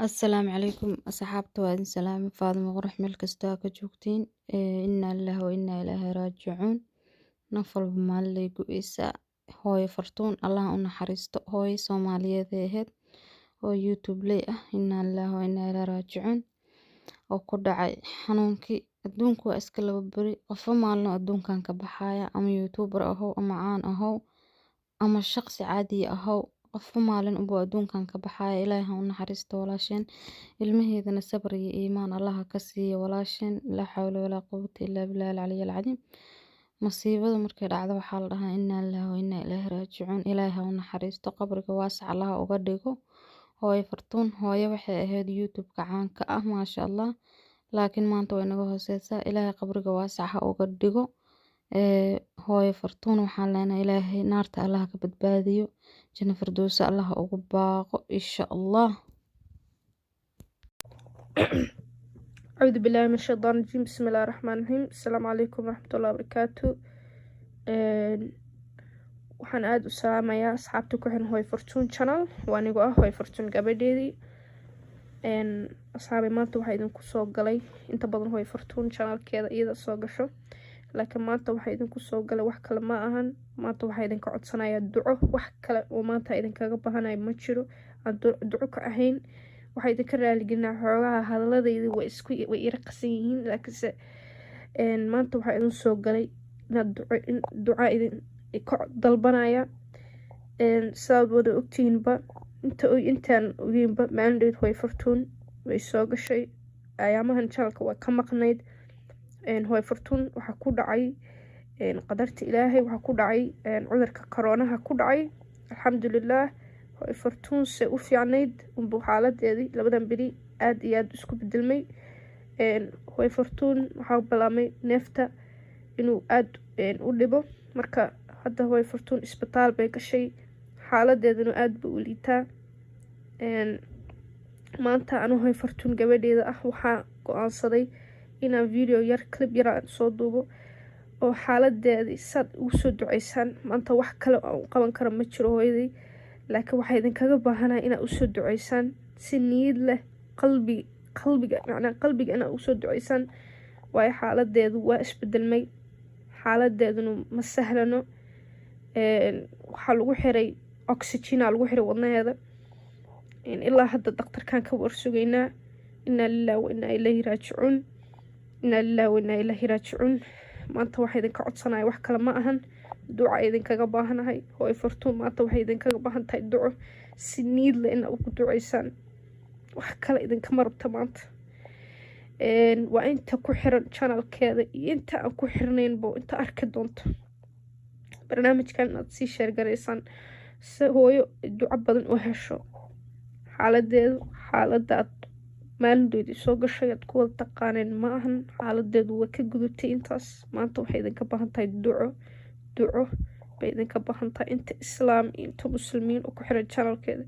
Assalaamu calaykum asxaabta waa idin salaami faadimo qurux meel kastaa ka joogtiin inaa lillahi wa inaa ilaahi raajicuun naf walba maalin go'eysa hooyo fartuun allah u naxariisto hooyo Soomaaliyeed ee ahayd oo YouTube ley ah inaa lillahi wa inaa ilaahi raajicuun oo ku dhacay xanuunkii adduunku waa iska laba bari qofo maalin adduunkan ka baxaya ama YouTuber ahow ama caan ahow ama shaqsi caadi ahow qofo maalin uu adduunkan ka baxaya ilaahay ha u naxariisto walaasheen ilmaheedana sabr iyo iimaan allah ka siiyo walaasheen la xawla wala quwwata illa billahi al-aliyyil azim masiibada markay dhacdo waxaa la dhahaa inna lillahi wa inna ilaahi raajicuun ilaahay ha u naxariisto qabriga waasac allah uga dhigo hooyo fartuun hooyo waxay ahayd YouTube ka caanka ah maasha Allah laakiin maanta way naga hooseysaa ilaahay qabriga waasac ha uga dhigo hooyo fartuun waxaan leenahay ilaahay naarta allah ka badbaadiyo janno firdawsa allah ugu baaqo insha Allah أعوذ بالله من الشيطان الرجيم بسم الله الرحمن الرحيم السلام عليكم ورحمة الله وبركاته waxaan aad u salaamayaa asxaabta ku xiran hooyo fortune channel waa anigu ah hooyo fortune gabadheedii asxaabay maanta waxaa idinku soo galay inta badan hooyo fortune channelkeeda iyada soo gasho laakiin maanta waxaa idinku soo galay wax kale ma ahan maanta waxaa idinka codsanayaa duco wax kale oo maanta idinkaga baahanayo ma jiro aan duco ka ahayn waxaa idinka raaligelinaa xoogaha hadaladayda way ira qasan yihiin laakiinse maanta waxaa idin soo galay inaad duca idin ka dalbanaya sidaad wada ogtihiinba intaan ogeynba maalindheed hooyo fortuun way soo gashay ayaamahan channelka waa ka maqnayd hooyo fortuun waxaa ku dhacay qadarta ilaahay waxaa ku dhacay cudurka koronaha ku dhacay alxamdulilah hooyo fortuun se u fiicnayd unbuu xaaladeedii labadan beri aad iyo aad isku bedelmay hooyo fortuun waxaa bilaabmay neefta inuu aad u dhibo marka hadda hooyo fortuun isbitaal bay gashay xaaladeedana aad ba u liitaa maanta anu hooyo fortuun gabadheeda ah waxaa go-aansaday inaan video yar clip yar aan soo duubo oo xaaladeedii saad ugu soo duceysaan maanta wax kale aan u qaban karo ma jiro hooyadii laakiin waxaa idinkaga baahanaya inaad usoo duceysaan si niyad leh qalbiga inaad usoo duceysaan waayo xaaladeedu waa isbedelmay xaaladeeduna ma sahlano waxaa lagu xiray oxygena lagu xiray wadnaheeda ilaa hadda daktarkan ka warsugaynaa inaa lillahi wa inaa ilaahi raajicuun inaa lillahi wa inaa ilaahi raajicuun maanta waxaa idinka codsanaya wax kale ma ahan duca idinkaga baahanahay hooyo fortuun maanta waxay idinkaga baahan tahay duco si niidle ina ugu duceysaan wax kale idinkama rabta maanta waa inta ku xiran channelkeeda iyo inta aan ku xirnaynbo inta arki doonto barnaamijkan inaad sii sheergaraysaan si hooyo duco badan u hesho xaaladeedu xaalada aad maalindoodii soo gashay aad ku wada taqaaneen ma ahan xaaladeedu waa ka gudubtay intaas maanta waxay idinka baahan tahay duco bay idinka baahan tahay inta islaam iyo inta muslimiin oo ku xiran channelkeeda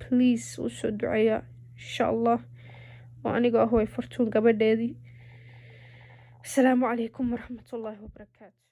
please u soo duceeyaa insha Allah oo aniga ah hooyo fortuun gabadheedii asalaamu calaykum waraxmatullaahi wabarakaatu